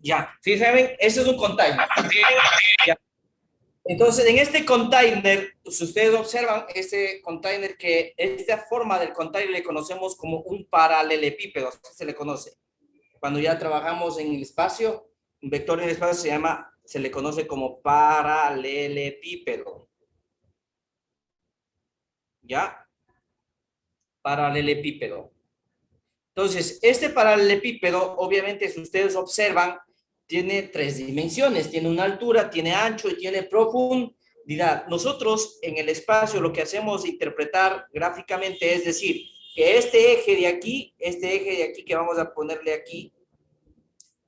Ya, ¿sí saben? Ese es un container. Ya. Entonces, en este container, si ustedes observan, este container que esta forma del container le conocemos como un paralelepípedo, así se le conoce. Cuando ya trabajamos en el espacio, un vector en el espacio se le conoce como paralelepípedo. ¿Ya? Paralelepípedo. Entonces, este paralelepípedo, obviamente, si ustedes observan, tiene tres dimensiones. Tiene una altura, tiene ancho y tiene profundidad. Nosotros en el espacio lo que hacemos interpretar gráficamente es decir, que este eje de aquí que vamos a ponerle aquí,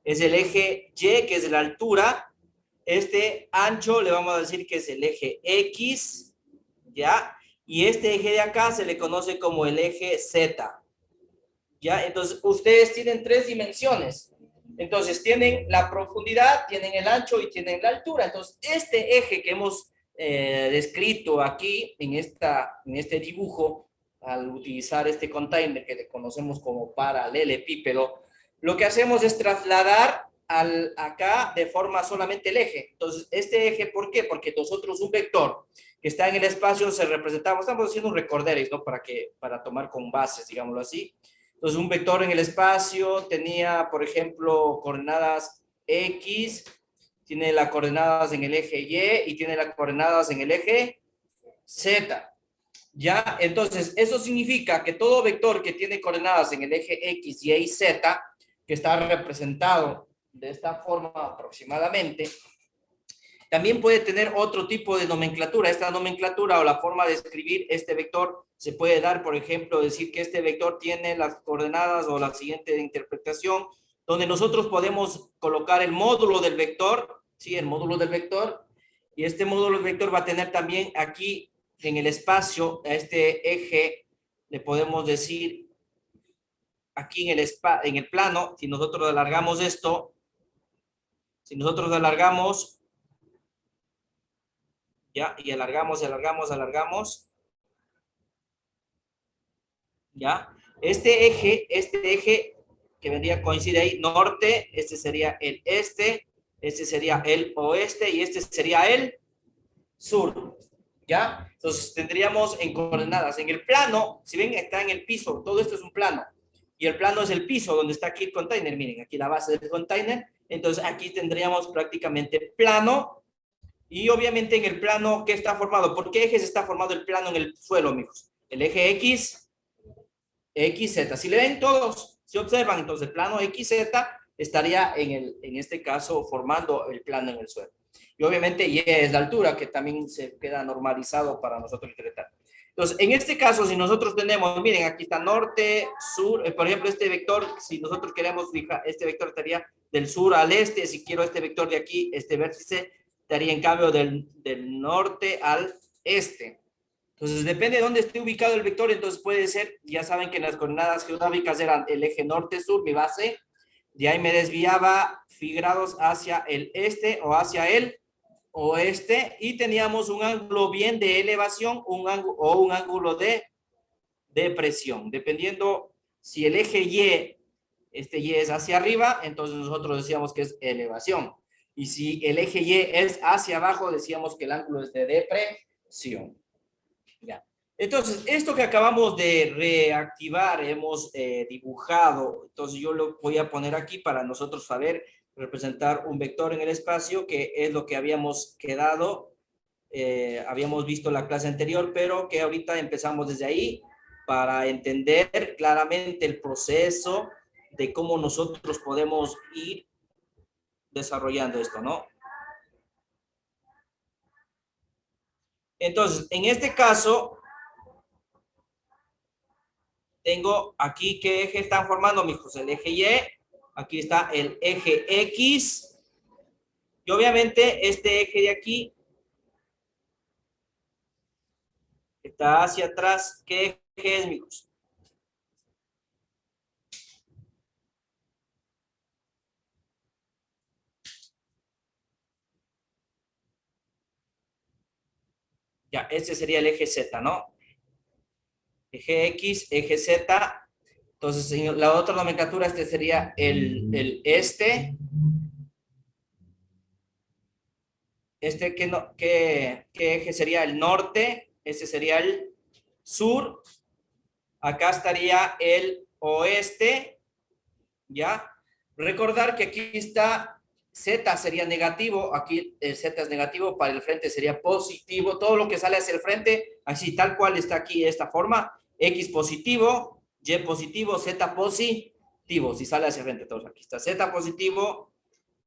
es el eje Y, que es la altura. Este ancho le vamos a decir que es el eje X, ¿ya? Y este eje de acá se le conoce como el eje Z. ¿Ya? Entonces, ustedes tienen tres dimensiones. Entonces, tienen la profundidad, tienen el ancho y tienen la altura. Entonces, este eje que hemos descrito aquí en este dibujo, al utilizar este container que le conocemos como paralelepípedo, lo que hacemos es trasladar acá de forma solamente el eje. Entonces, este eje, ¿por qué? Porque nosotros un vector que está en el espacio se representamos, estamos haciendo un recorderis, ¿no? Para tomar con bases, digámoslo así. Entonces, un vector en el espacio tenía, por ejemplo, coordenadas X, tiene las coordenadas en el eje Y y tiene las coordenadas en el eje Z. ¿Ya? Entonces, eso significa que todo vector que tiene coordenadas en el eje X, Y y Z, que está representado de esta forma aproximadamente, también puede tener otro tipo de nomenclatura. Esta nomenclatura o la forma de escribir este vector se puede dar, por ejemplo, decir que este vector tiene las coordenadas o la siguiente interpretación, donde nosotros podemos colocar el módulo del vector, ¿sí? El módulo del vector, y este módulo del vector va a tener también aquí en el espacio, a este eje, le podemos decir aquí en el plano, si nosotros alargamos esto, si nosotros alargamos, ¿ya? Y alargamos, ¿ya? Este eje que vendría, coincide ahí, norte, este sería el este sería el oeste y este sería el sur, ¿ya? Entonces tendríamos en coordenadas, en el plano, si ven, está en el piso, todo esto es un plano, y el plano es el piso donde está aquí el container, miren, aquí la base del container, entonces aquí tendríamos prácticamente plano, y obviamente en el plano, ¿qué está formado? ¿Por qué ejes está formado el plano en el suelo, amigos? El eje X, XZ. Si le ven todos, si observan, entonces el plano XZ estaría en este caso formando el plano en el suelo. Y obviamente Y es la altura, que también se queda normalizado para nosotros interpretar. Entonces, en este caso, si nosotros tenemos, miren, aquí está norte, sur, por ejemplo, este vector, si nosotros queremos fijar, este vector estaría del sur al este, si quiero este vector de aquí, este vértice, estaría en cambio del norte al este. Entonces, depende de dónde esté ubicado el vector, entonces puede ser, ya saben que las coordenadas geográficas eran el eje norte-sur, mi base, de ahí me desviaba phi grados hacia el este o hacia el oeste, y teníamos un ángulo bien de elevación o un ángulo de presión, dependiendo si el eje Y, este Y es hacia arriba, entonces nosotros decíamos que es elevación, y si el eje Y es hacia abajo, decíamos que el ángulo es de depresión. Ya. Entonces, esto que acabamos de reactivar, hemos dibujado, entonces yo lo voy a poner aquí para nosotros saber representar un vector en el espacio, que es lo que habíamos quedado, habíamos visto en la clase anterior, pero que ahorita empezamos desde ahí para entender claramente el proceso de cómo nosotros podemos ir desarrollando esto, ¿no? Entonces, en este caso, tengo aquí qué eje están formando, mijos, el eje Y, aquí está el eje X, y obviamente este eje de aquí está hacia atrás. ¿Qué eje es, mijos? Ya, este sería el eje Z, ¿no? Eje X, eje Z. Entonces, la otra nomenclatura, este sería el este, ¿Qué eje sería el norte? Este sería el sur. Acá estaría el oeste, ¿ya? Recordar que aquí está Z sería negativo, aquí el Z es negativo, para el frente sería positivo, todo lo que sale hacia el frente, así tal cual está aquí de esta forma, X positivo, Y positivo, Z positivo, si sale hacia el frente, entonces aquí está Z positivo,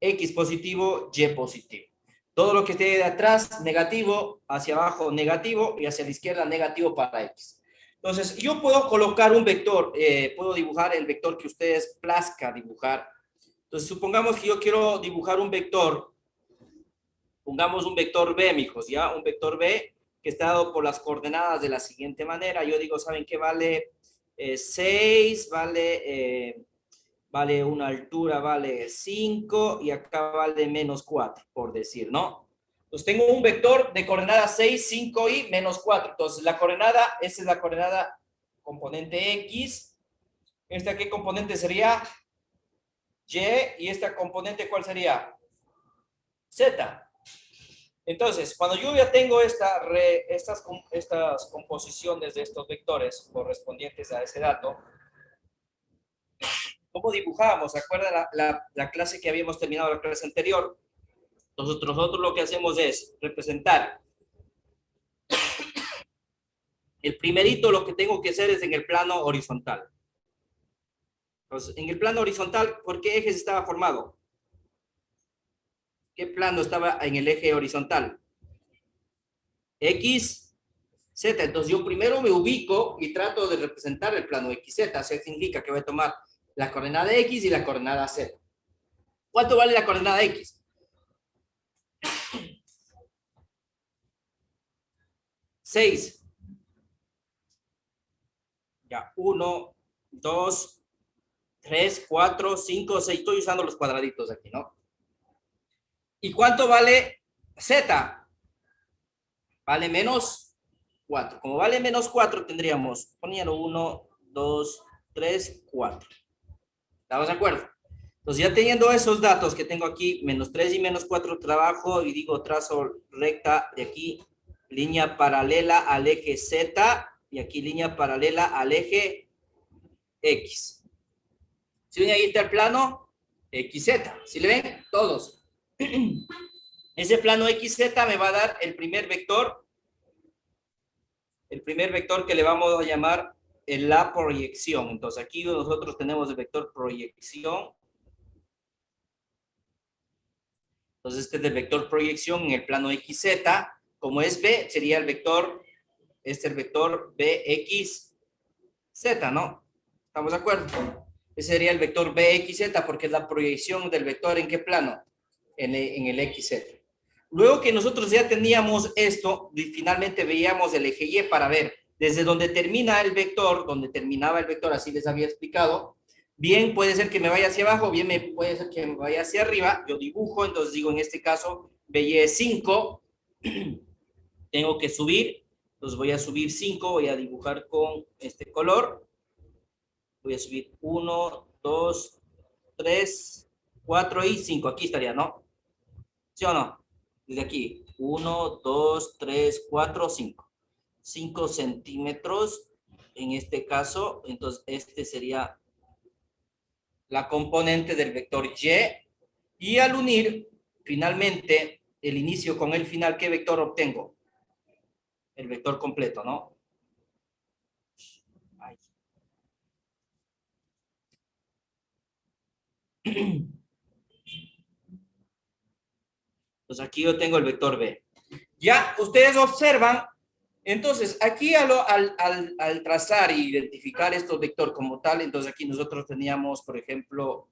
X positivo, Y positivo. Todo lo que esté de atrás, negativo, hacia abajo, negativo, y hacia la izquierda, negativo para X. Entonces, yo puedo colocar un vector, puedo dibujar el vector que ustedes plazca dibujar. Entonces, supongamos que yo quiero dibujar un vector, pongamos un vector B, mijos, ¿ya? Un vector B que está dado por las coordenadas de la siguiente manera. Yo digo, ¿saben qué? Vale 6, vale una altura, vale 5, y acá vale menos 4, por decir, ¿no? Entonces tengo un vector de coordenadas 6, 5 y menos 4. Entonces la coordenada, esta es la coordenada componente X. ¿Esta qué componente sería? Y. ¿Y esta componente cuál sería? Z. Entonces, cuando yo ya tengo estas composiciones de estos vectores correspondientes a ese dato, ¿cómo dibujamos? ¿Se acuerdan la clase que habíamos terminado, la clase anterior? Nosotros lo que hacemos es representar. El primerito lo que tengo que hacer es en el plano horizontal. Entonces, en el plano horizontal, ¿por qué ejes estaba formado? ¿Qué plano estaba en el eje horizontal? X, Z. Entonces yo primero me ubico y trato de representar el plano XZ. Eso significa que voy a tomar la coordenada X y la coordenada Z. ¿Cuánto vale la coordenada X? 6. Ya, 1, 2, 3, 4, 5, 6. Estoy usando los cuadraditos aquí, ¿no? ¿Y cuánto vale Z? Vale menos 4. Como vale menos 4, tendríamos, poniendo 1, 2, 3, 4. ¿Estamos de acuerdo? Entonces, ya teniendo esos datos que tengo aquí, menos 3 y menos 4, trabajo y digo trazo recta de aquí, línea paralela al eje Z, y aquí línea paralela al eje X. ¿Sí ven ahí está el plano? XZ. ¿Sí le ven? Todos. Ese plano XZ me va a dar el primer vector que le vamos a llamar la proyección. Entonces, aquí nosotros tenemos el vector proyección. Entonces, este es el vector proyección en el plano XZ. Como es B, sería el vector, este es el vector BXZ, ¿no? ¿Estamos de acuerdo? Ese sería el vector BXZ porque es la proyección del vector ¿en qué plano? En el XZ. Luego que nosotros ya teníamos esto, finalmente veíamos el eje Y para ver desde donde termina el vector, donde terminaba el vector, así les había explicado. Bien, puede ser que me vaya hacia abajo, bien puede ser que me vaya hacia arriba. Yo dibujo, entonces digo en este caso, BY es 5. Tengo que subir, entonces voy a subir 5, voy a dibujar con este color. Voy a subir 1, 2, 3, 4 y 5. Aquí estaría, ¿no? ¿Sí o no? Desde aquí, 1, 2, 3, 4, 5. 5 centímetros en este caso. Entonces, este sería la componente del vector Y. Y al unir, finalmente, el inicio con el final, ¿qué vector obtengo? El vector completo, ¿no? Ay. Entonces, aquí yo tengo el vector B. Ya, ustedes observan. Entonces, aquí al trazar e identificar estos vectores como tal, entonces aquí nosotros teníamos, por ejemplo,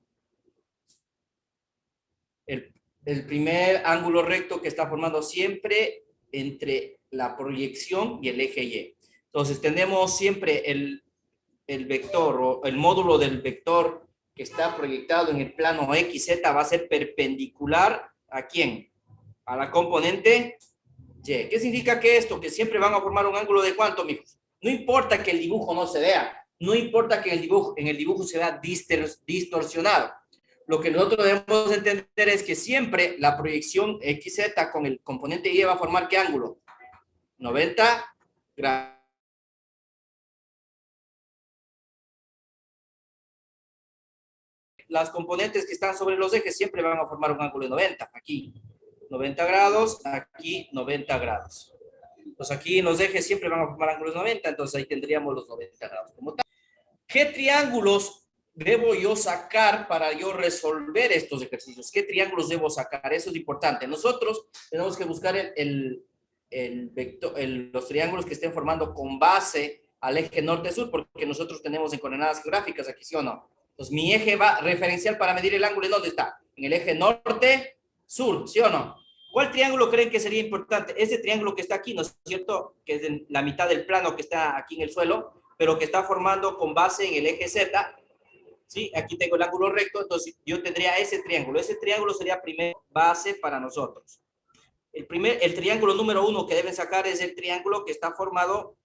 el primer ángulo recto que está formando siempre entre la proyección y el eje Y. Entonces, tenemos siempre el vector o el módulo del vector que está proyectado en el plano XZ va a ser perpendicular ¿a quién? A la componente Y. ¿Qué significa que esto? Que siempre van a formar un ángulo de ¿cuánto, amigos? No importa que el dibujo no se vea, no importa que en el dibujo se vea distorsionado. lo que nosotros debemos entender es que siempre la proyección XZ con el componente Y va a formar ¿qué ángulo? 90 grados. Las componentes que están sobre los ejes siempre van a formar un ángulo de 90. Aquí 90 grados, aquí 90 grados. Entonces aquí en los ejes siempre van a formar ángulos 90, entonces ahí tendríamos los 90 grados como tal. ¿Qué triángulos debo yo sacar para yo resolver estos ejercicios? ¿Qué triángulos debo sacar? Eso es importante. Nosotros tenemos que buscar los triángulos que estén formando con base al eje norte-sur, porque nosotros tenemos en coordenadas geográficas aquí, ¿sí o no? Entonces, mi eje va referencial para medir el ángulo, ¿en dónde está? En el eje norte-sur, ¿sí o no? ¿Cuál triángulo creen que sería importante? Este triángulo que está aquí, ¿no es cierto? Que es en la mitad del plano que está aquí en el suelo, pero que está formando con base en el eje Z, ¿sí? Aquí tengo el ángulo recto, entonces yo tendría ese triángulo. Ese triángulo sería primero base para nosotros. El triángulo número 1 que deben sacar es el triángulo que está formado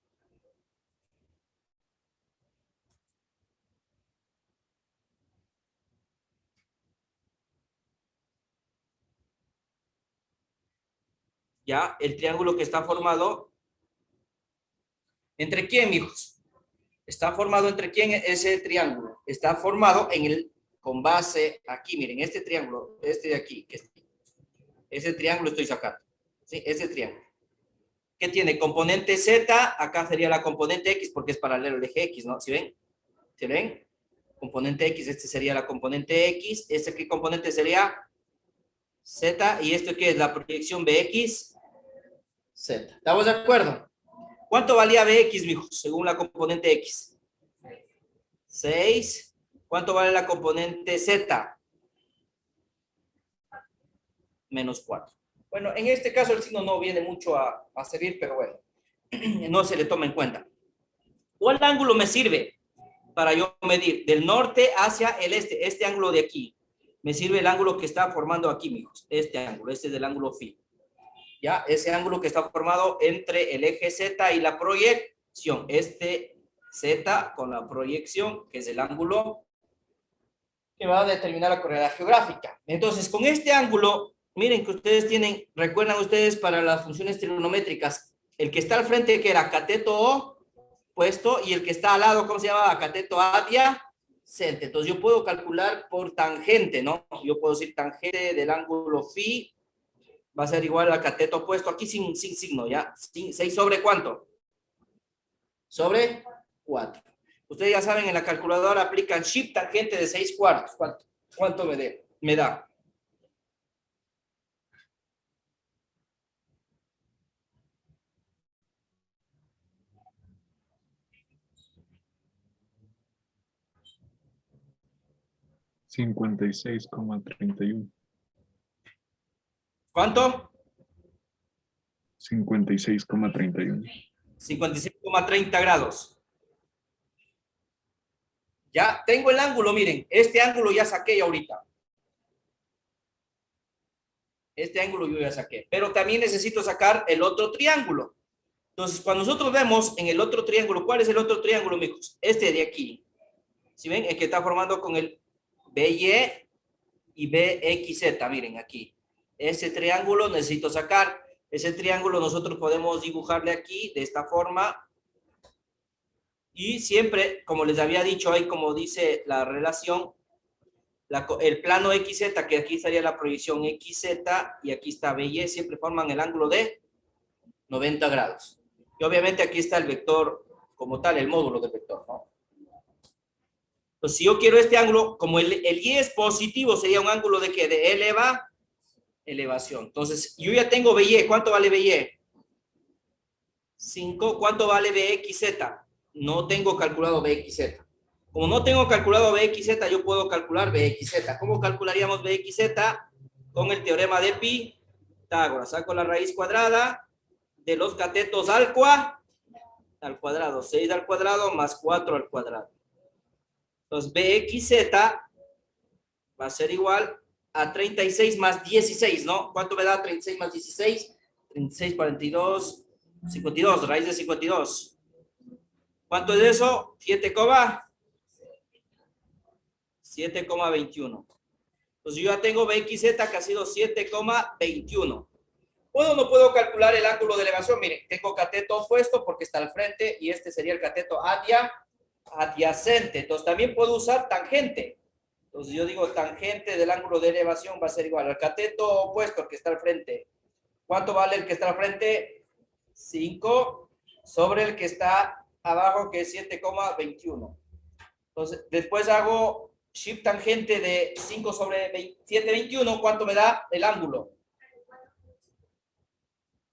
ya, el triángulo que está formado ¿entre quién, mijos? Está formado entre quién ese triángulo. Está formado con base aquí, miren, este triángulo, este de aquí, ese triángulo estoy sacando, ¿sí? Ese triángulo. ¿Qué tiene? Componente Z, acá sería la componente X porque es paralelo al eje X, ¿no? ¿Sí ven? ¿Sí ven? Componente X, este sería la componente X, ¿este qué componente sería? Z, y esto qué es la proyección BX, Z. ¿Estamos de acuerdo? ¿Cuánto valía BX, mijos, según la componente X? 6. ¿Cuánto vale la componente Z? Menos 4. Bueno, en este caso el signo no viene mucho a servir, pero bueno, no se le toma en cuenta. ¿Cuál ángulo me sirve para yo medir? Del norte hacia el este, este ángulo de aquí. Me sirve el ángulo que está formando aquí, mijos. Este ángulo, este es el ángulo phi. ¿Ya? Ese ángulo que está formado entre el eje Z y la proyección. Este Z con la proyección, que es el ángulo que va a determinar la coordenada geográfica. Entonces, con este ángulo, miren que ustedes tienen, recuerdan ustedes para las funciones trigonométricas, el que está al frente que era cateto O puesto y el que está al lado, ¿cómo se llama? Cateto adyacente. Entonces, yo puedo calcular por tangente, ¿no? Yo puedo decir tangente del ángulo phi va a ser igual al cateto opuesto, aquí sin signo, ¿ya? 6 sobre ¿cuánto? Sobre 4. Ustedes ya saben, en la calculadora aplican shift tangente de 6 cuartos. ¿Cuánto me da? Cincuenta y seis coma treinta y uno. ¿Cuánto? 56,31. 56,30 grados. Ya tengo el ángulo, miren, este ángulo ya saqué ahorita. Este ángulo yo ya saqué, pero también necesito sacar el otro triángulo. Entonces, cuando nosotros vemos en el otro triángulo, ¿cuál es el otro triángulo, mijos? Este de aquí. ¿Sí ven? El que está formando con el BY y BXZ, miren aquí. Ese triángulo necesito sacar. Ese triángulo nosotros podemos dibujarle aquí de esta forma. Y siempre, como les había dicho ahí, como dice la relación, el plano XZ, que aquí estaría la proyección XZ, y aquí está BY, siempre forman el ángulo de 90 grados. Y obviamente aquí está el vector como tal, el módulo del vector, ¿no? Entonces, si yo quiero este ángulo, como el Y es positivo, sería un ángulo de ¿qué? De elevación. Entonces, yo ya tengo BY. ¿Cuánto vale BY? 5. ¿Cuánto vale BXZ? No tengo calculado BXZ. Como no tengo calculado BXZ, yo puedo calcular BXZ. ¿Cómo calcularíamos BXZ? Con el teorema de Pitágoras. Saco la raíz cuadrada de los catetos al cuadrado. 6 al cuadrado más 4 al cuadrado. Entonces, BXZ va a ser igual a 36 más 16, ¿no? ¿Cuánto me da 36 más 16? 36, 42, 52, raíz de 52. ¿Cuánto es eso? 7,21. Entonces yo ya tengo BXZ que ha sido 7,21. ¿Puedo o no puedo calcular el ángulo de elevación? Miren, tengo cateto opuesto porque está al frente y este sería el cateto adyacente. Entonces también puedo usar tangente. Entonces yo digo tangente del ángulo de elevación va a ser igual al cateto opuesto que está al frente. ¿Cuánto vale el que está al frente? 5 sobre el que está abajo, que es 7,21. Entonces, después hago shift tangente de 5 sobre 7,21. ¿Cuánto me da el ángulo?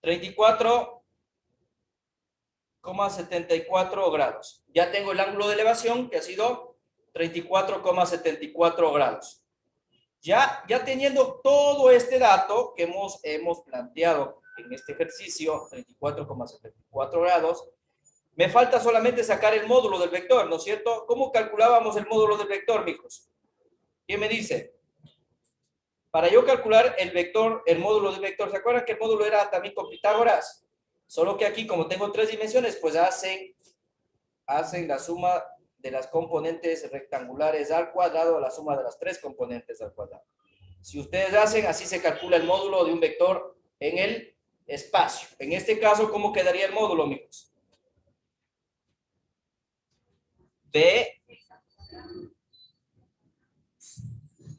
34,74 grados. Ya tengo el ángulo de elevación que ha sido 34,74 grados. Ya teniendo todo este dato que hemos planteado en este ejercicio, 34,74 grados, me falta solamente sacar el módulo del vector, ¿no es cierto? ¿Cómo calculábamos el módulo del vector, mijos? ¿Quién me dice? Para yo calcular el vector, el módulo del vector, ¿se acuerdan que el módulo era también con Pitágoras? Solo que aquí, como tengo 3 dimensiones, pues hacen la suma de las componentes rectangulares al cuadrado, la suma de las 3 componentes al cuadrado. Si ustedes hacen, así se calcula el módulo de un vector en el espacio. En este caso, ¿cómo quedaría el módulo, amigos? B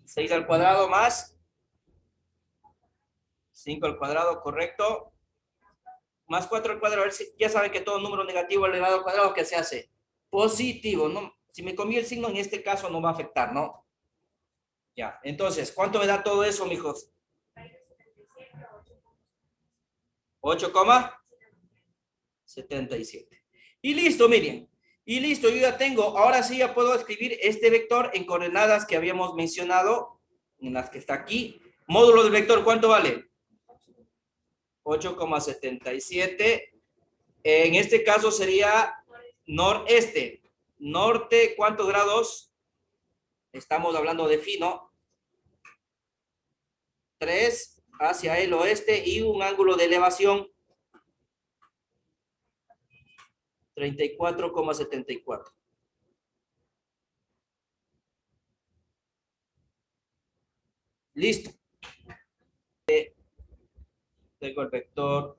6 al cuadrado más 5 al cuadrado, correcto. Más 4 al cuadrado. Ya saben que todo número negativo elevado al cuadrado, ¿qué se hace? Positivo, ¿no? Si me comí el signo, en este caso no va a afectar, ¿no? Ya, entonces, ¿cuánto me da todo eso, mijos? 8,77. Y listo, miren. Y listo, yo ya tengo. Ahora sí ya puedo escribir este vector en coordenadas que habíamos mencionado, en las que está aquí. Módulo del vector, ¿cuánto vale? 8,77. En este caso sería noreste. Norte, ¿cuántos grados? Estamos hablando de phi, ¿no? 3 hacia el oeste y un ángulo de elevación 34,74. Listo. Tengo el vector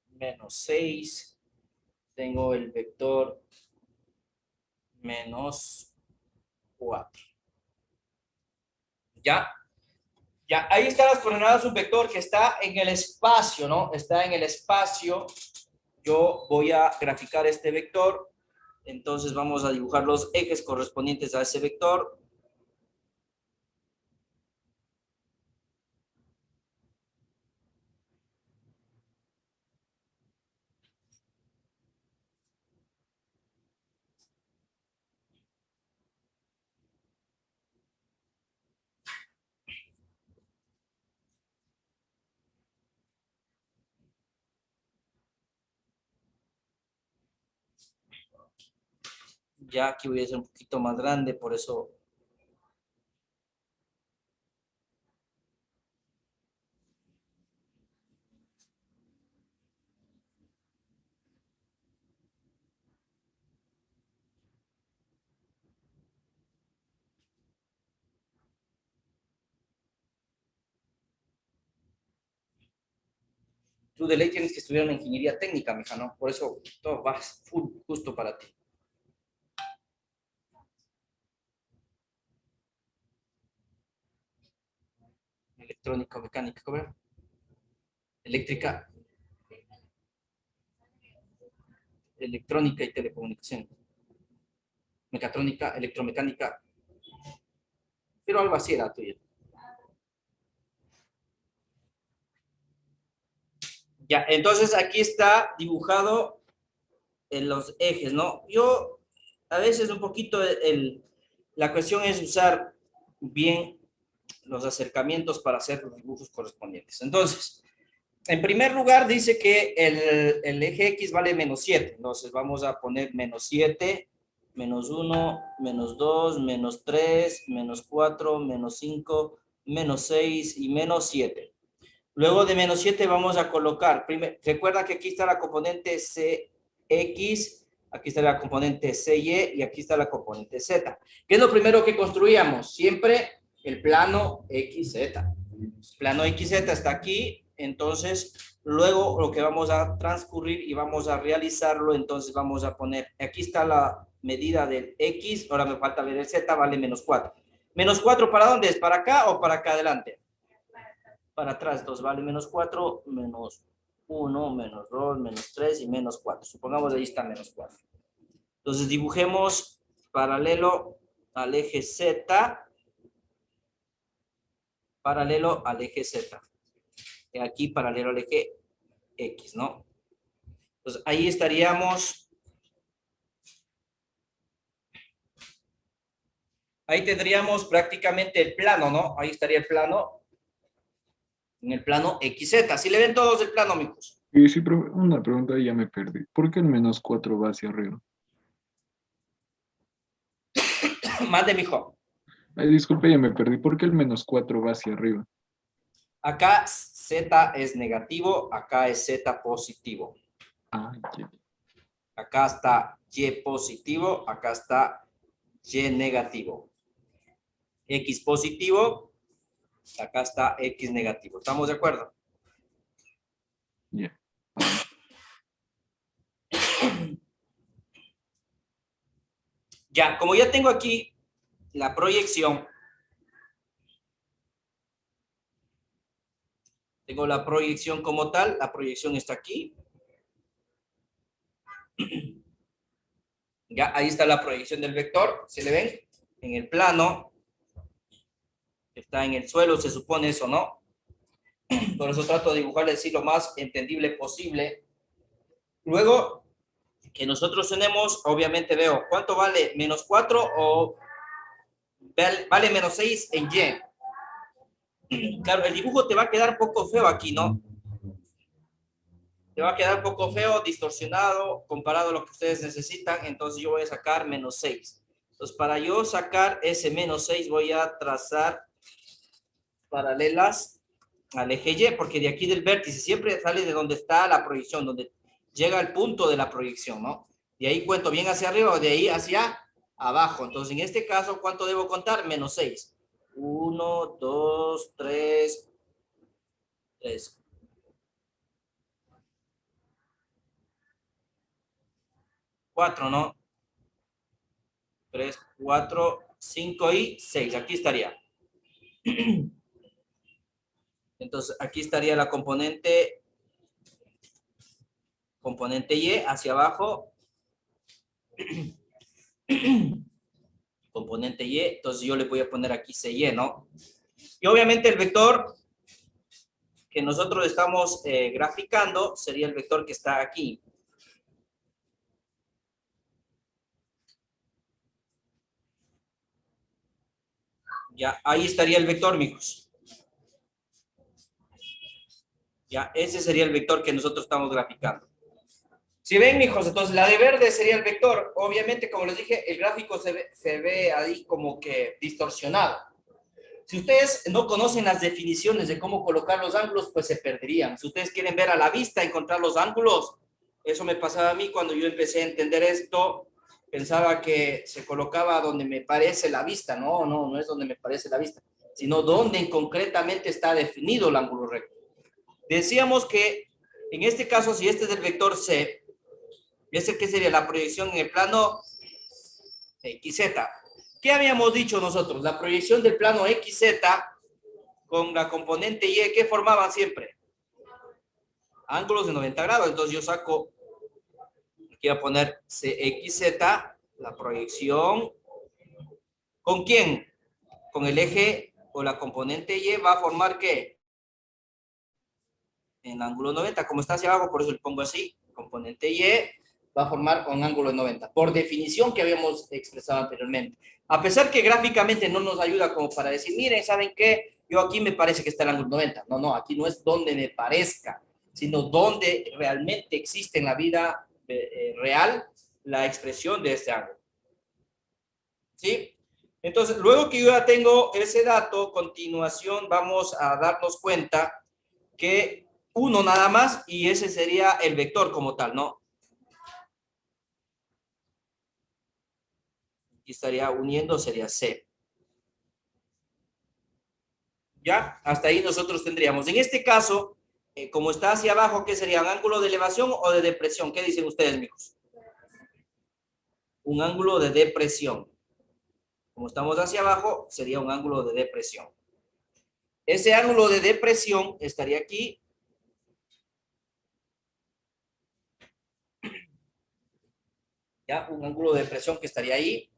menos 6. Tengo el vector menos 4. ¿Ya? Ya, ahí están las coordenadas de un vector que está en el espacio, ¿no? Está en el espacio. Yo voy a graficar este vector. Entonces vamos a dibujar los ejes correspondientes a ese vector. Ya aquí voy a hacer un poquito más grande, por eso. Tú de ley tienes que estudiar una ingeniería técnica, mija, ¿no? Por eso todo va full justo para ti. Electrónica, mecánica, ¿cómo era? Eléctrica, electrónica y telecomunicación. Mecatrónica, electromecánica. Pero algo así era tuyo. Ya, entonces aquí está dibujado en los ejes, ¿no? Yo a veces un poquito la cuestión es usar bien los acercamientos para hacer los dibujos correspondientes. Entonces, en primer lugar dice que el eje X vale menos 7. Entonces vamos a poner menos 7, menos 1, menos 2, menos 3, menos 4, menos 5, menos 6 y menos 7. Luego de menos 7 vamos a colocar, recuerda que aquí está la componente CX, Aquí está la componente CY y aquí está la componente Z. ¿Qué es lo primero que construíamos? Siempre el plano XZ. Plano XZ está aquí, entonces luego lo que vamos a transcurrir y vamos a realizarlo, entonces vamos a poner, aquí está la medida del X, ahora me falta ver el Z, vale menos 4. ¿Menos 4 para dónde es? ¿Para acá o para acá adelante? Para atrás, entonces vale menos 4, menos 1, menos 2, menos 3 y menos 4. Supongamos ahí está menos 4. Entonces dibujemos paralelo al eje Z, paralelo al eje Z. Y aquí paralelo al eje X, ¿no? Entonces ahí estaríamos, ahí tendríamos prácticamente el plano, ¿no? Ahí estaría el plano, en el plano XZ. ¿Sí le ven todos el plano, amigos? Y sí, una pregunta y ya me perdí. ¿Por qué el menos 4 va hacia arriba? Mande, mijo. Ay, disculpe, ya me perdí. ¿Por qué el menos 4 va hacia arriba? Acá Z es negativo, acá es Z positivo. Ah, ya. Acá está Y positivo, acá está Y negativo. X positivo, acá está X negativo. ¿Estamos de acuerdo? Ya. Ya, como ya tengo aquí la proyección, tengo la proyección como tal, la proyección está aquí. Ya, ahí está la proyección del vector, ¿se le ven? En el plano, está en el suelo, se supone eso, ¿no? Por eso trato de dibujarle así lo más entendible posible. Luego, que nosotros tenemos, obviamente veo, ¿cuánto vale? ¿Menos 4 o vale menos 6 en Y? Claro, el dibujo te va a quedar poco feo aquí, ¿no? Te va a quedar poco feo, distorsionado, comparado a lo que ustedes necesitan, entonces yo voy a sacar menos 6. Entonces, para yo sacar ese menos 6, voy a trazar paralelas al eje Y, porque de aquí del vértice siempre sale de donde está la proyección, donde llega el punto de la proyección, ¿no? De ahí cuento bien hacia arriba o de ahí hacia abajo. Entonces, en este caso, ¿cuánto debo contar? Menos 6. 1, 2, 3, 3. 4, ¿no? 3, 4, 5 y 6. Aquí estaría. Entonces, aquí estaría la componente Y hacia abajo. Componente Y. Entonces, yo le voy a poner aquí CY, ¿no? Y obviamente el vector que nosotros estamos graficando sería el vector que está aquí. Ya, ahí estaría el vector, mijos. Ya, ese sería el vector que nosotros estamos graficando. Si ven, mijos, entonces la de verde sería el vector. Obviamente, como les dije, el gráfico se ve ahí como que distorsionado. Si ustedes no conocen las definiciones de cómo colocar los ángulos, pues se perderían. Si ustedes quieren ver a la vista, encontrar los ángulos, eso me pasaba a mí cuando yo empecé a entender esto. Pensaba que se colocaba donde me parece la vista. No, no, no es donde me parece la vista, sino donde concretamente está definido el ángulo recto. Decíamos que en este caso, si este es el vector C, ¿ese qué sería? La proyección en el plano XZ. ¿Qué habíamos dicho nosotros? La proyección del plano XZ con la componente Y, ¿qué formaban siempre? Ángulos de 90 grados. Entonces yo saco, aquí voy a poner CXZ, la proyección. ¿Con quién? Con el eje o la componente Y va a formar ¿qué? En ángulo 90. Como está hacia abajo, por eso le pongo así. Componente Y va a formar un ángulo de 90. Por definición que habíamos expresado anteriormente. A pesar que gráficamente no nos ayuda como para decir, miren, ¿saben qué? Yo aquí me parece que está el ángulo 90. No, no, aquí no es donde me parezca, sino donde realmente existe en la vida real la expresión de este ángulo. ¿Sí? Entonces, luego que yo ya tengo ese dato, a continuación vamos a darnos cuenta que uno nada más y ese sería el vector como tal, ¿no? Aquí estaría uniendo, sería C. ¿Ya? Hasta ahí nosotros tendríamos. En este caso, como está hacia abajo, ¿qué sería? ¿Un ángulo de elevación o de depresión? ¿Qué dicen ustedes, amigos? Un ángulo de depresión. Como estamos hacia abajo, sería un ángulo de depresión. Ese ángulo de depresión estaría aquí. ¿Ya? Un ángulo de depresión que estaría ahí.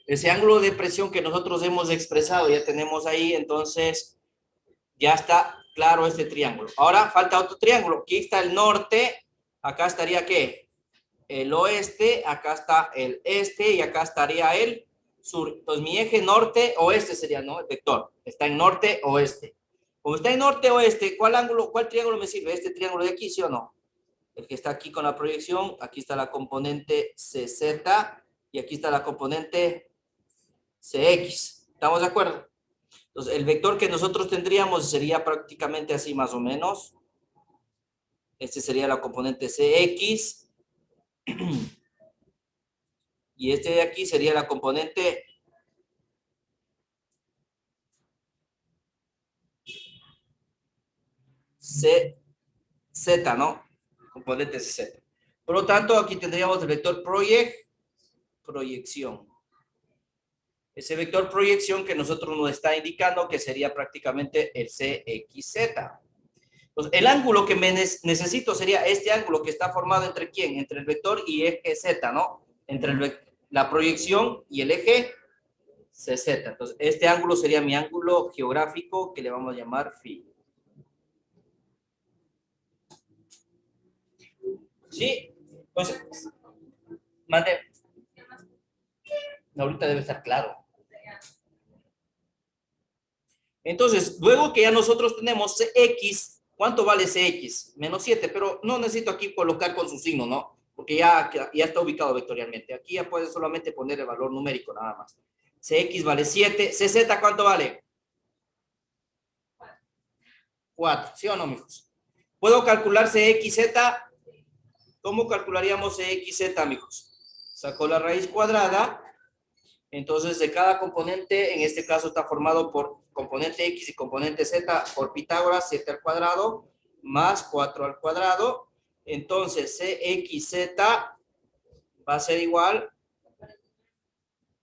Ese ángulo de depresión que nosotros hemos expresado, ya tenemos ahí, entonces ya está claro este triángulo. Ahora falta otro triángulo. Aquí está el norte, acá estaría ¿qué? El oeste, acá está el este y acá estaría el sur. Entonces mi eje norte-oeste sería, ¿no? El vector. Está en norte-oeste. Como está en norte-oeste, ¿cuál ángulo, cuál triángulo me sirve? ¿Este triángulo de aquí, sí o no? El que está aquí con la proyección, aquí está la componente CZ y aquí está la componente CX. ¿Estamos de acuerdo? Entonces, el vector que nosotros tendríamos sería prácticamente así más o menos. Este sería la componente CX. Y este de aquí sería la componente CZ, ¿no? Componente CZ. Por lo tanto, aquí tendríamos el vector proyección. Ese vector proyección que nosotros nos está indicando que sería prácticamente el CXZ. Entonces, el ángulo que necesito sería este ángulo que está formado entre ¿quién? Entre el vector y eje Z, ¿no? Entre la proyección y el eje CZ. Entonces, este ángulo sería mi ángulo geográfico que le vamos a llamar phi. ¿Sí? Entonces, mande. Ahorita debe estar claro. Entonces, luego que ya nosotros tenemos CX, ¿cuánto vale CX? Menos 7, pero no necesito aquí colocar con su signo, ¿no? Porque ya está ubicado vectorialmente. Aquí ya puedes solamente poner el valor numérico nada más. CX vale 7. CZ, ¿cuánto vale? 4. ¿Sí o no, amigos? ¿Puedo calcular CXZ? ¿Cómo calcularíamos CXZ, amigos? Saco la raíz cuadrada. Entonces, de cada componente, en este caso está formado por componente X y componente Z por Pitágoras, 7 al cuadrado, más 4 al cuadrado. Entonces, CXZ va a ser igual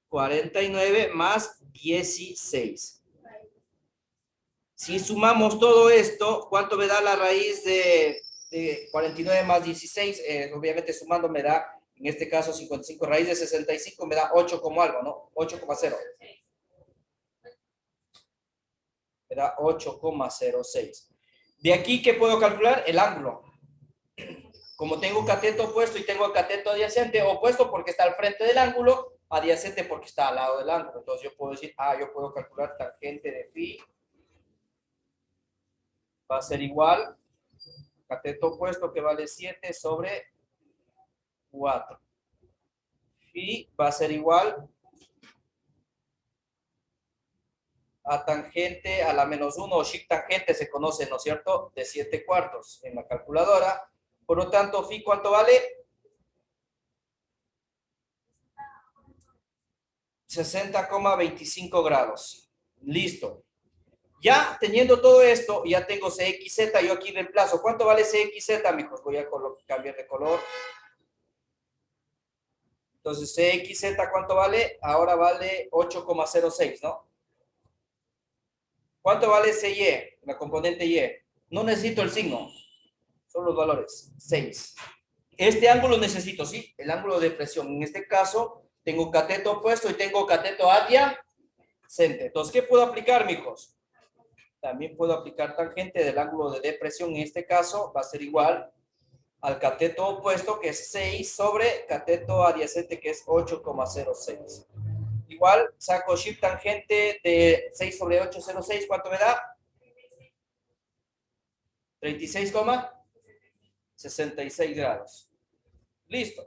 49 más 16. Si sumamos todo esto, ¿cuánto me da la raíz de 49 más 16? Obviamente sumando me da, en este caso 55, raíz de 65 me da 8 como algo, ¿no? 8,0. Me da 8,06. De aquí, ¿qué puedo calcular? El ángulo. Como tengo cateto opuesto y tengo cateto adyacente, opuesto porque está al frente del ángulo, adyacente porque está al lado del ángulo. Entonces yo puedo decir, yo puedo calcular tangente de phi va a ser igual, cateto opuesto que vale 7 sobre 4. Phi va a ser igual a tangente a la menos 1 o shift tangente se conoce, ¿no es cierto? De 7 cuartos en la calculadora. Por lo tanto, phi, ¿cuánto vale? 60,25 grados. Listo. Ya teniendo todo esto, ya tengo CXZ, yo aquí reemplazo. ¿Cuánto vale CXZ, amigos? Voy a cambiar de color. Entonces, CXZ, ¿cuánto vale? Ahora vale 8,06, ¿no? ¿Cuánto vale CY? La componente Y. No necesito el signo. Son los valores. 6. Este ángulo necesito, ¿sí? El ángulo de presión. En este caso, tengo cateto opuesto y tengo cateto adyacente. Entonces, ¿qué puedo aplicar, mijos? También puedo aplicar tangente del ángulo de depresión. En este caso, va a ser igual al cateto opuesto, que es 6, sobre cateto adyacente, que es 8,06. Igual, saco shift tangente de 6 sobre 8,06. ¿Cuánto me da? 36,66 grados. Listo.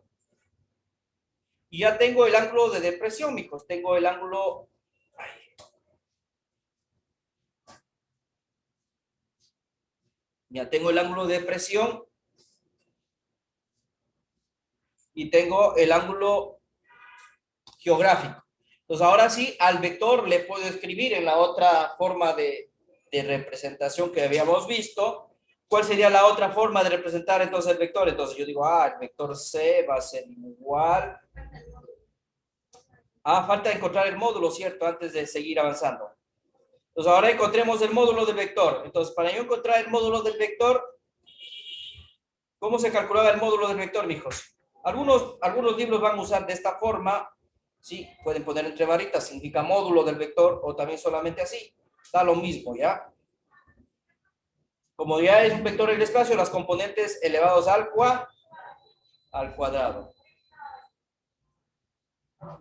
Y ya tengo el ángulo de depresión, mijos. Tengo el ángulo... Ya tengo el ángulo de depresión. Y tengo el ángulo geográfico. Entonces, ahora sí, al vector le puedo escribir en la otra forma de representación que habíamos visto. ¿Cuál sería la otra forma de representar entonces el vector? Entonces yo digo, el vector C va a ser igual. Falta encontrar el módulo, ¿cierto? Antes de seguir avanzando. Entonces ahora encontremos el módulo del vector. Entonces para yo encontrar el módulo del vector, ¿cómo se calculaba el módulo del vector, mijos? Algunos libros van a usar de esta forma. Sí, pueden poner entre varitas, significa módulo del vector, o también solamente así. Da lo mismo, ¿ya? Como ya es un vector en el espacio, las componentes elevados al cuadrado.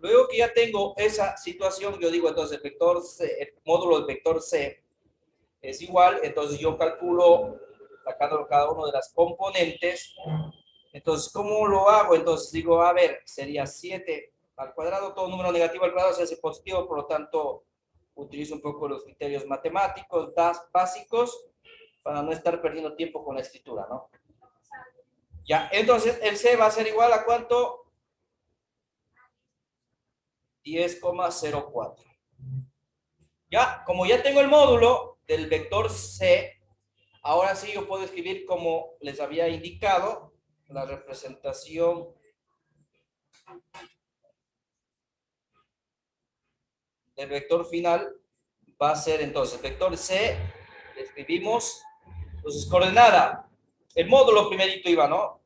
Luego que ya tengo esa situación, yo digo entonces el vector C, el módulo del vector C es igual, entonces yo calculo sacando cada uno de las componentes. Entonces, ¿cómo lo hago? Entonces digo, a ver, sería 7 al cuadrado, todo número negativo al cuadrado se hace positivo, por lo tanto utilizo un poco los criterios matemáticos básicos para no estar perdiendo tiempo con la escritura, ¿no? Ya, entonces el C va a ser igual a ¿cuánto? 10,04. Ya, como ya tengo el módulo del vector C, ahora sí yo puedo escribir como les había indicado, la representación del vector final va a ser entonces vector C, le escribimos, entonces coordenada, el módulo primerito iba, ¿no?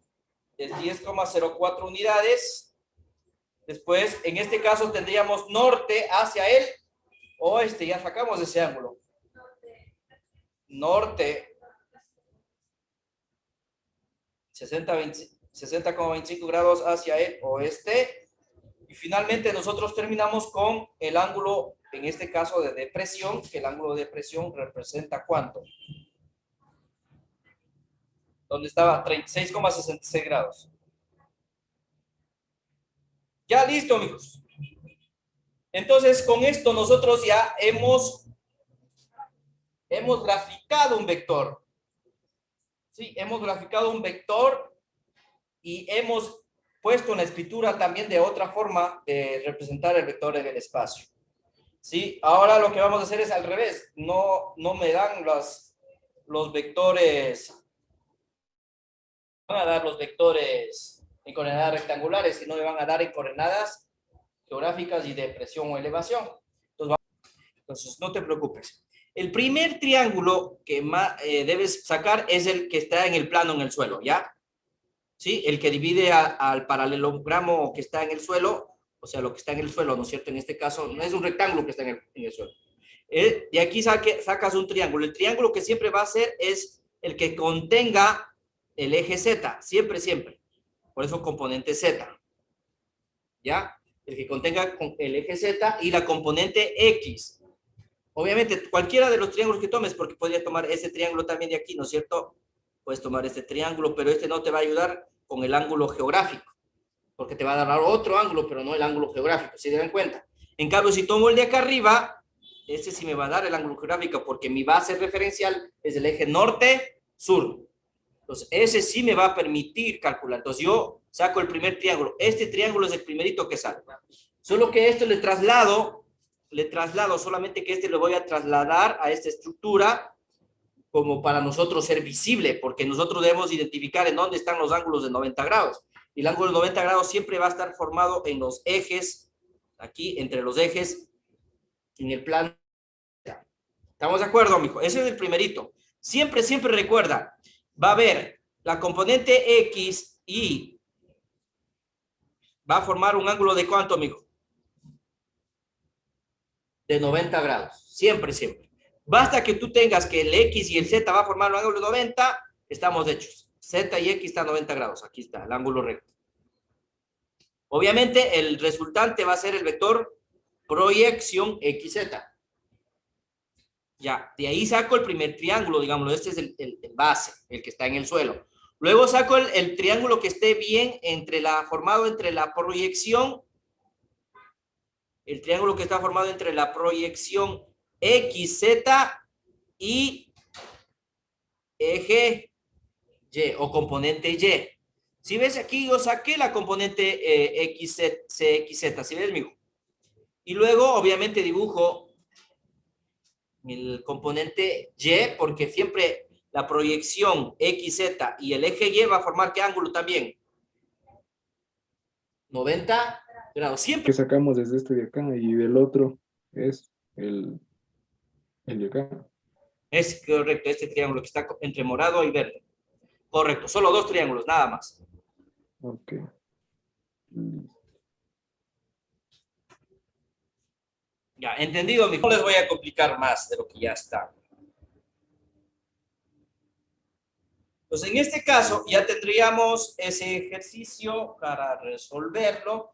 Es 10,04 unidades. Después, en este caso tendríamos norte hacia el oeste, ya sacamos ese ángulo. Norte, 60,25 grados hacia el oeste. Y finalmente nosotros terminamos con el ángulo, en este caso de depresión, que el ángulo de depresión representa ¿cuánto? Donde estaba 36,66 grados. Ya listo, amigos. Entonces, con esto nosotros ya hemos graficado un vector. Sí, hemos graficado un vector y hemos puesto en la escritura también de otra forma de representar el vector en el espacio. Sí, ahora lo que vamos a hacer es al revés. No me dan los vectores, van a dar los vectores en coordenadas rectangulares, sino me van a dar en coordenadas geográficas y de presión o elevación. Entonces, no te preocupes. El primer triángulo que debes sacar es el que está en el plano en el suelo, ¿ya? ¿Sí? El que divide al paralelogramo que está en el suelo, o sea, lo que está en el suelo, ¿no es cierto? En este caso, no es un rectángulo que está en el suelo. De aquí sacas un triángulo. El triángulo que siempre va a ser es el que contenga el eje Z, siempre, siempre. Por eso componente Z. ¿Ya? El que contenga el eje Z y la componente X. Obviamente, cualquiera de los triángulos que tomes, porque podrías tomar ese triángulo también de aquí, ¿no es cierto? Puedes tomar este triángulo, pero este no te va a ayudar con el ángulo geográfico, porque te va a dar otro ángulo, pero no el ángulo geográfico, si se dan cuenta. En cambio, si tomo el de acá arriba, este sí me va a dar el ángulo geográfico, porque mi base referencial es el eje norte-sur. Entonces, ese sí me va a permitir calcular. Entonces, yo saco el primer triángulo. Este triángulo es el primerito que sale. Solo que esto le traslado, solamente que este lo voy a trasladar a esta estructura como para nosotros ser visible, porque nosotros debemos identificar en dónde están los ángulos de 90 grados. Y el ángulo de 90 grados siempre va a estar formado en los ejes, aquí, entre los ejes, en el plano. ¿Estamos de acuerdo, mijo? Ese es el primerito. Siempre, siempre recuerda, va a haber la componente X y va a formar un ángulo de ¿cuánto, mijo? De 90 grados. Siempre, siempre. Basta que tú tengas que el X y el Z va a formar un ángulo de 90, estamos hechos. Z y X está a 90 grados. Aquí está, el ángulo recto. Obviamente, el resultante va a ser el vector proyección XZ. Ya, de ahí saco el primer triángulo, digamos, este es el base, el que está en el suelo. Luego saco el triángulo que esté bien formado entre la proyección, el triángulo que está formado entre la proyección XZ y eje Y o componente Y. Si ves aquí, yo saqué la componente CXZ, ¿sí ves, mijo? Y luego, obviamente, dibujo el componente Y, porque siempre la proyección XZ y el eje Y va a formar ¿qué ángulo también? 90 grados. Siempre Que sacamos desde este de acá y del otro es el de acá. es correcto, este triángulo que está entre morado y verde. Correcto, solo dos triángulos, nada más. Ok. Ya, entendido, no les voy a complicar más de lo que ya está. Pues en este caso ya tendríamos ese ejercicio para resolverlo.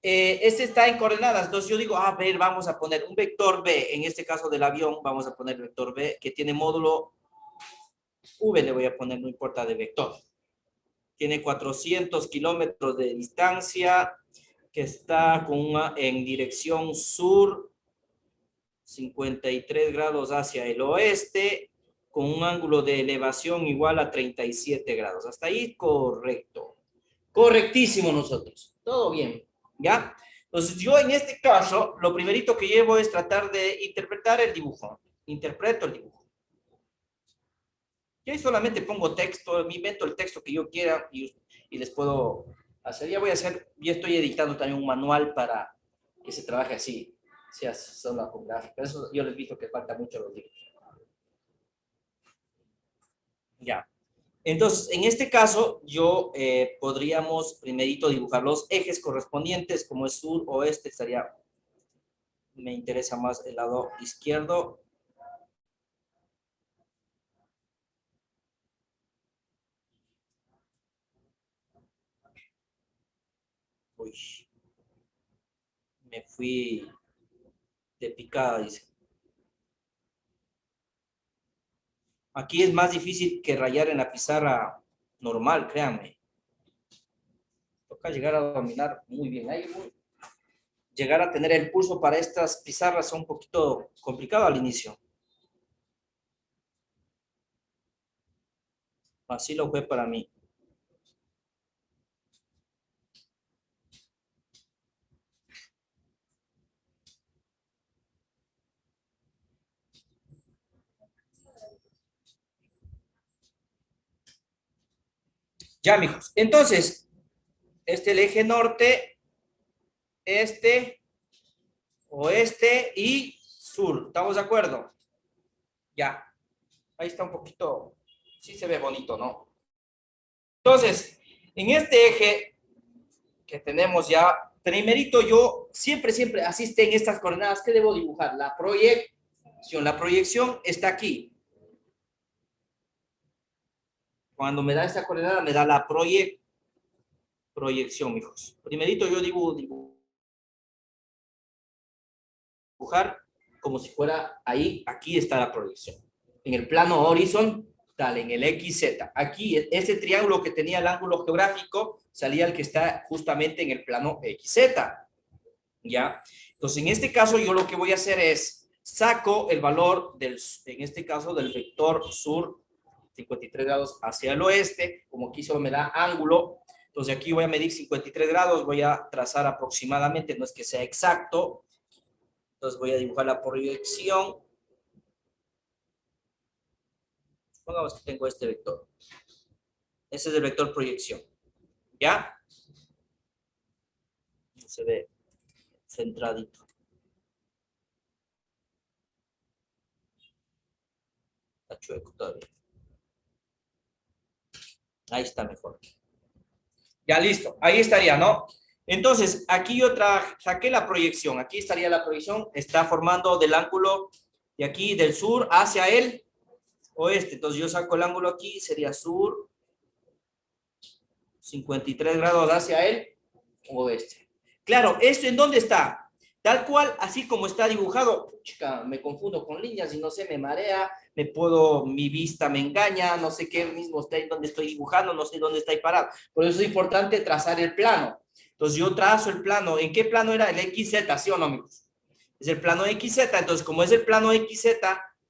Este está en coordenadas, entonces yo digo, a ver, vamos a poner un vector B, en este caso del avión, vamos a poner el vector B, que tiene módulo V, le voy a poner, no importa, de vector. Tiene 400 kilómetros de distancia, que está con en dirección sur, 53 grados hacia el oeste, con un ángulo de elevación igual a 37 grados. Hasta ahí, correcto. Correctísimo nosotros. Todo bien, ¿ya? Entonces, yo en este caso, lo primerito que llevo es tratar de interpretar el dibujo. Interpreto el dibujo. Yo ahí solamente pongo texto, me invento el texto que yo quiera y les puedo hacer. Ya voy a hacer, ya estoy editando también un manual para que se trabaje así, sea solo con gráficos. Eso yo les he visto que falta mucho los libros. Ya. Entonces, en este caso, yo podríamos primerito dibujar los ejes correspondientes, como es sur, oeste, estaría, me interesa más el lado izquierdo. Uy, me fui de picada, dice. Aquí es más difícil que rayar en la pizarra normal, créanme. Toca llegar a dominar muy bien. Ahí, llegar a tener el pulso para estas pizarras es un poquito complicado al inicio. Así lo fue para mí. Ya, mijos. Entonces, este es el eje norte, este, oeste y sur. ¿Estamos de acuerdo? Ya. Ahí está un poquito, sí se ve bonito, ¿no? Entonces, en este eje que tenemos ya, primerito yo, siempre, así estén estas coordenadas, ¿qué debo dibujar? La proyección. La proyección está aquí. Cuando me da esta coordenada, me da la proyección, mijos. Primerito yo dibujar como si fuera ahí, aquí está la proyección. En el plano horizontal, en el XZ. Aquí, ese triángulo que tenía el ángulo geográfico, salía el que está justamente en el plano XZ. ¿Ya? Entonces, en este caso, yo lo que voy a hacer es, saco el valor en este caso, del vector sur, 53 grados hacia el oeste, como aquí solo me da ángulo, entonces aquí voy a medir 53 grados, voy a trazar aproximadamente, no es que sea exacto, entonces voy a dibujar la proyección. Pongamos que tengo este vector. Ese es el vector proyección. ¿Ya? Se ve centradito. Está chueco todavía. Ahí está mejor. Ya listo, ahí estaría, ¿no? Entonces, aquí yo saqué la proyección. Aquí estaría la proyección. Está formando del ángulo de aquí, del sur, hacia el oeste. Entonces, yo saco el ángulo aquí, sería sur, 53 grados hacia el oeste. Claro, ¿esto en dónde está? Tal cual, así como está dibujado. Chica, me confundo con líneas y no sé, me marea, mi vista me engaña, no sé qué mismo está ahí donde estoy dibujando, no sé dónde está ahí parado. Por eso es importante trazar el plano. Entonces yo trazo el plano. ¿En qué plano era? El XZ, ¿sí o no, amigos? Es el plano XZ. Entonces, como es el plano XZ,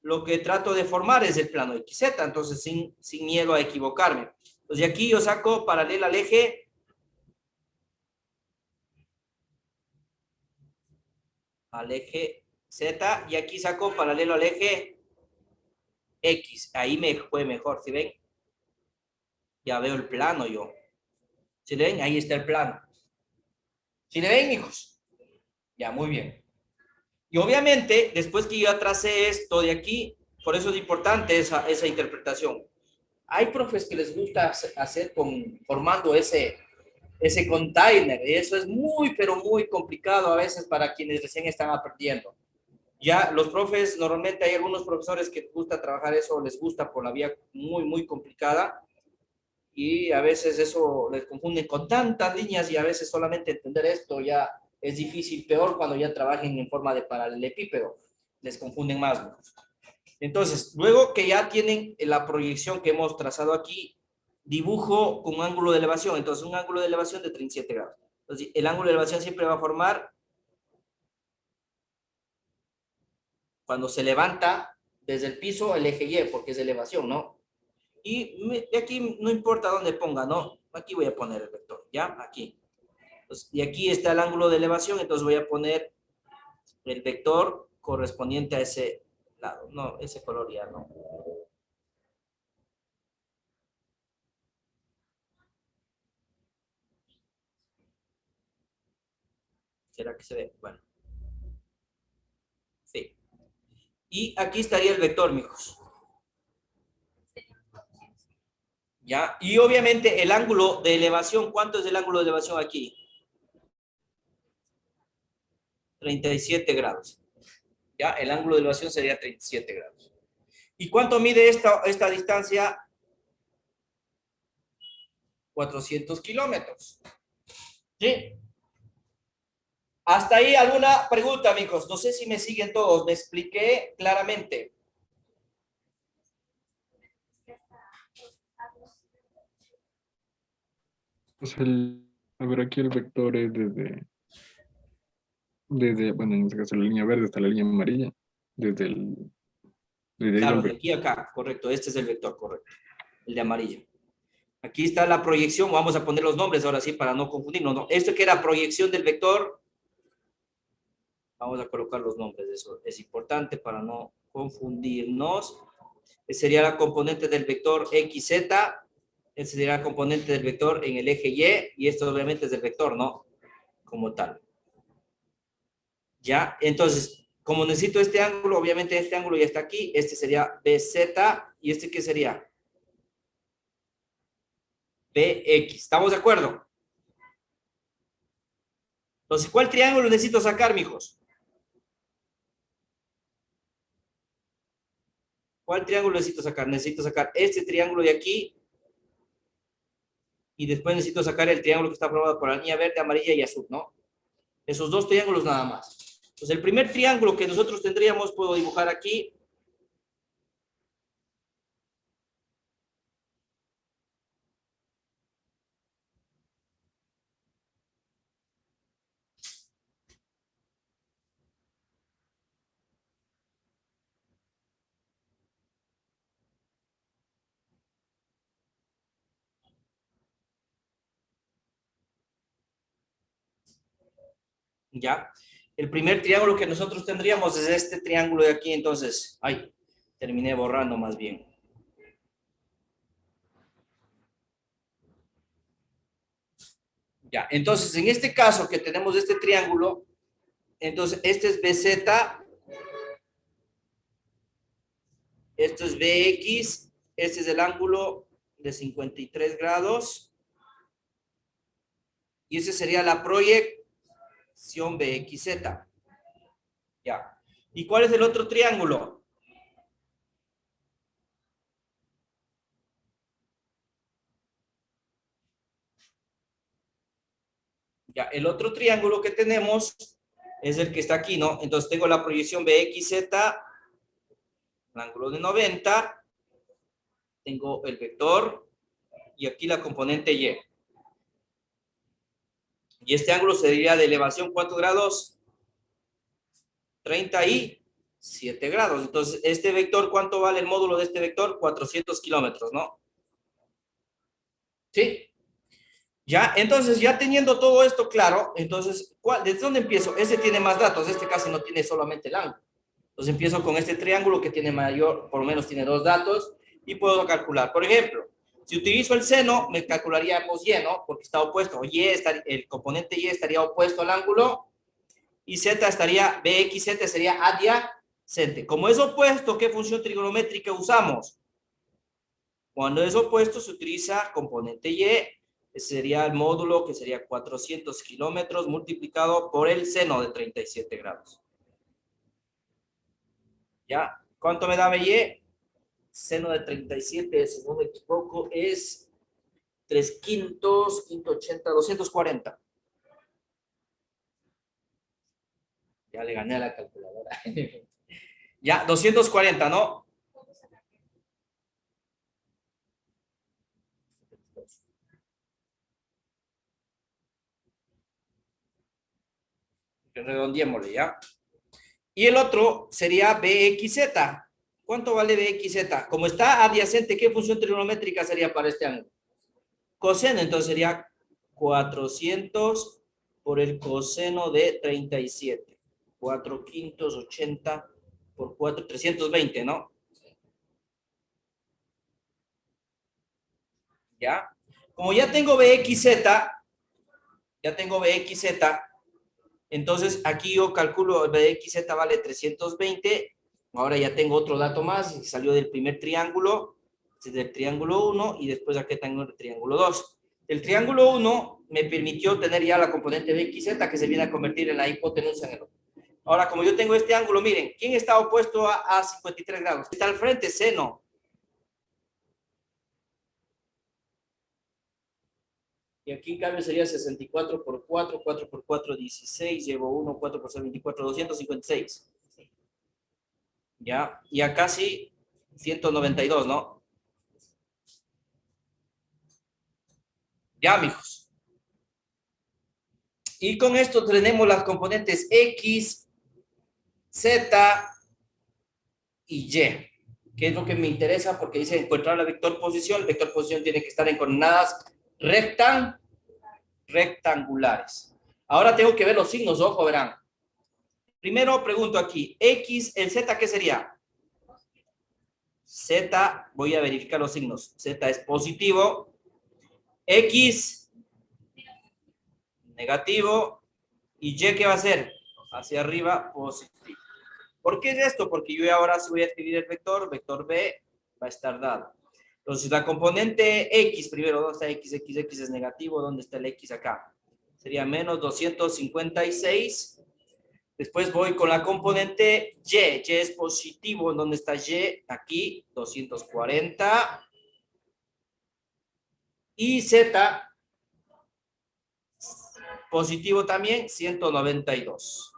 lo que trato de formar es el plano XZ. Entonces, sin miedo a equivocarme. Entonces, aquí yo saco paralela al eje al eje Z, y aquí saco paralelo al eje X. Ahí me fue mejor, ¿sí ven? Ya veo el plano yo. ¿Sí le ven? Ahí está el plano. ¿Sí le ven, hijos? Ya, muy bien. Y obviamente, después que yo tracé esto de aquí, por eso es importante esa interpretación. Hay profes que les gusta hacer formando ese container, y eso es muy, pero muy complicado a veces para quienes recién están aprendiendo. Ya los profes, normalmente hay algunos profesores que les gusta trabajar eso, les gusta por la vía muy, muy complicada, y a veces eso les confunden con tantas líneas, y a veces solamente entender esto ya es difícil, peor cuando ya trabajen en forma de paralelepípedo, les confunden más, ¿no? Entonces, luego que ya tienen la proyección que hemos trazado aquí, dibujo con un ángulo de elevación. Entonces, un ángulo de elevación de 37 grados. Entonces, el ángulo de elevación siempre va a formar cuando se levanta desde el piso el eje Y, porque es elevación, ¿no? Y de aquí no importa dónde ponga, ¿no? Aquí voy a poner el vector, ¿ya? Aquí. Entonces, y aquí está el ángulo de elevación, entonces voy a poner el vector correspondiente a ese lado. No, ese color ya no. ¿Será que se ve? Bueno, sí. Y aquí estaría el vector, mijos. ¿Ya? Y obviamente el ángulo de elevación, ¿cuánto es el ángulo de elevación aquí? 37 grados. ¿Ya? El ángulo de elevación sería 37 grados. ¿Y cuánto mide esta distancia? 400 kilómetros. ¿Sí? Hasta ahí alguna pregunta, amigos. No sé si me siguen todos. ¿Me expliqué claramente? Pues a ver, aquí el vector es bueno, en este caso la línea verde hasta la línea amarilla, desde el, desde ahí del Claro, de vector. aquí a acá, correcto. Este es el vector, correcto. El de amarillo. Aquí está la proyección. Vamos a poner los nombres ahora sí para no confundirnos, ¿no? Esto que era proyección del vector, vamos a colocar los nombres, eso es importante para no confundirnos. Esa sería la componente del vector XZ, ese sería la componente del vector en el eje Y, y esto obviamente es del vector, ¿no? Como tal. ¿Ya? Entonces, como necesito este ángulo, obviamente este ángulo ya está aquí, este sería BZ, y este ¿qué sería? BX. ¿Estamos de acuerdo? Entonces, ¿cuál triángulo necesito sacar, mijos? ¿Cuál triángulo necesito sacar? Necesito sacar este triángulo de aquí, y después necesito sacar el triángulo que está formado por la línea verde, amarilla y azul, ¿no? Esos dos triángulos nada más. Entonces, el primer triángulo que nosotros tendríamos, puedo dibujar aquí. ¿Ya? El primer triángulo que nosotros tendríamos es este triángulo de aquí, entonces, ay, terminé borrando más bien. Ya, entonces, en este caso que tenemos este triángulo, entonces, este es BZ, esto es BX, este es el ángulo de 53 grados, y ese sería la proyección BXZ. Ya. ¿Y cuál es el otro triángulo? Ya, el otro triángulo que tenemos es el que está aquí, ¿no? Entonces tengo la proyección BXZ, el ángulo de 90, tengo el vector y aquí la componente Y. Y este ángulo sería de elevación, ¿cuántos grados? 37 grados. Entonces, este vector, ¿cuánto vale el módulo de este vector? 400 kilómetros, ¿no? Sí. Ya, entonces ya teniendo todo esto claro, entonces, ¿desde dónde empiezo? Este tiene más datos, este casi no tiene solamente el ángulo. Entonces empiezo con este triángulo que tiene mayor, por lo menos tiene dos datos, y puedo calcular. Por ejemplo, si utilizo el seno, me calcularíamos y, ¿no? Porque está opuesto. El componente y estaría opuesto al ángulo, y z estaría, bxz sería adyacente. Como es opuesto, ¿qué función trigonométrica usamos? Cuando es opuesto se utiliza componente y, ese sería el módulo que sería 400 kilómetros multiplicado por el seno de 37 grados. ¿Ya? ¿Cuánto me da y? Seno de 37, si no me equivoco, es 3 quintos, 80, 240. Ya le gané a la calculadora. Ya, 240, ¿no? Redondeémosle, ¿ya? Y el otro sería BXZ. ¿Cuánto vale BXZ? Como está adyacente, ¿qué función trigonométrica sería para este ángulo? Coseno, entonces sería 400 por el coseno de 37. 4 quintos, 80 por 4, 320, ¿no? ¿Ya? Como ya tengo BXZ, entonces aquí yo calculo BXZ vale 320. Ahora ya tengo otro dato más, salió del primer triángulo, del triángulo 1, y después aquí tengo el triángulo 2. El triángulo 1 me permitió tener ya la componente BXZ que se viene a convertir en la hipotenusa en el otro. Ahora, como yo tengo este ángulo, miren, ¿quién está opuesto a 53 grados? Está al frente, seno. Y aquí en cambio sería 64 por 4, 4 por 4, 16, llevo 1, 4 por 6, 24, 256. ¿Ya? Y acá sí, 192, ¿no? Ya, mijos. Y con esto tenemos las componentes X, Z y Y, que es lo que me interesa porque dice encontrar la vector posición. El vector posición tiene que estar en coordenadas rectangulares. Ahora tengo que ver los signos, ojo, verán. Primero pregunto aquí, X, el Z, ¿qué sería? Z, voy a verificar los signos. Z es positivo. X, negativo. ¿Y Y qué va a ser? Hacia arriba, positivo. ¿Por qué es esto? Porque yo ahora si voy a escribir el vector B va a estar dado. Entonces, la componente X, primero, ¿dónde está X? X es negativo, ¿dónde está el X acá? Sería menos 256. Después voy con la componente Y. Y es positivo, ¿dónde está Y? Aquí, 240. Y Z, positivo también, 192.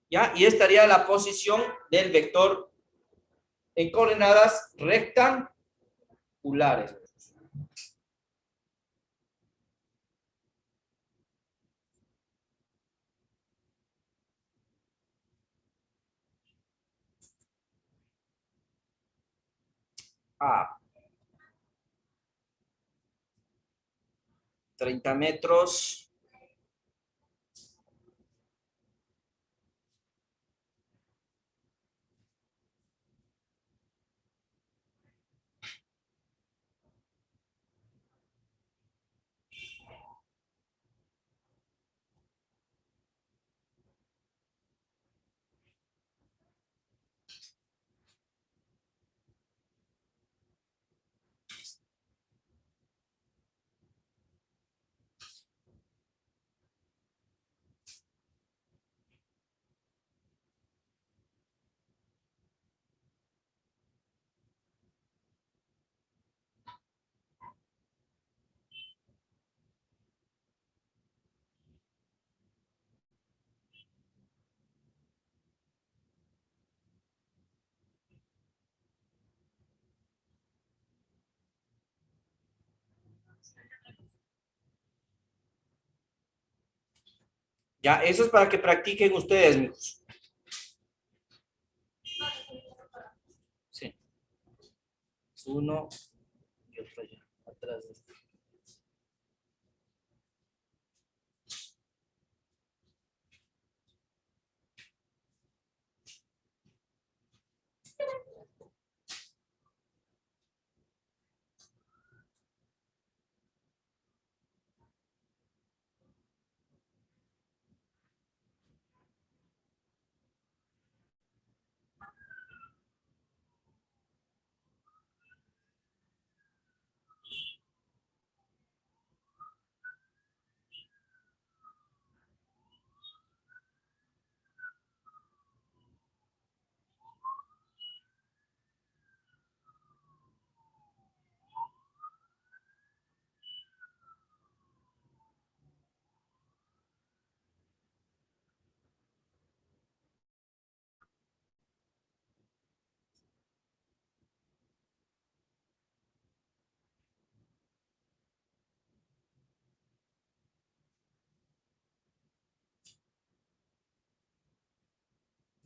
¿Ya? Y estaría la posición del vector en coordenadas rectangulares. A 30 metros. Ya, eso es para que practiquen ustedes, amigos. Sí. Es uno y otro allá, atrás de este.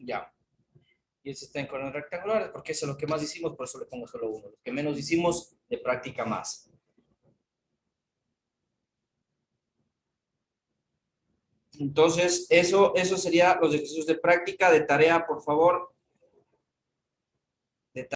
Ya. Y este está en columnas rectangulares, porque eso es lo que más hicimos, por eso le pongo solo uno. Lo que menos hicimos, de práctica más. Entonces, eso sería los ejercicios de práctica, de tarea, por favor.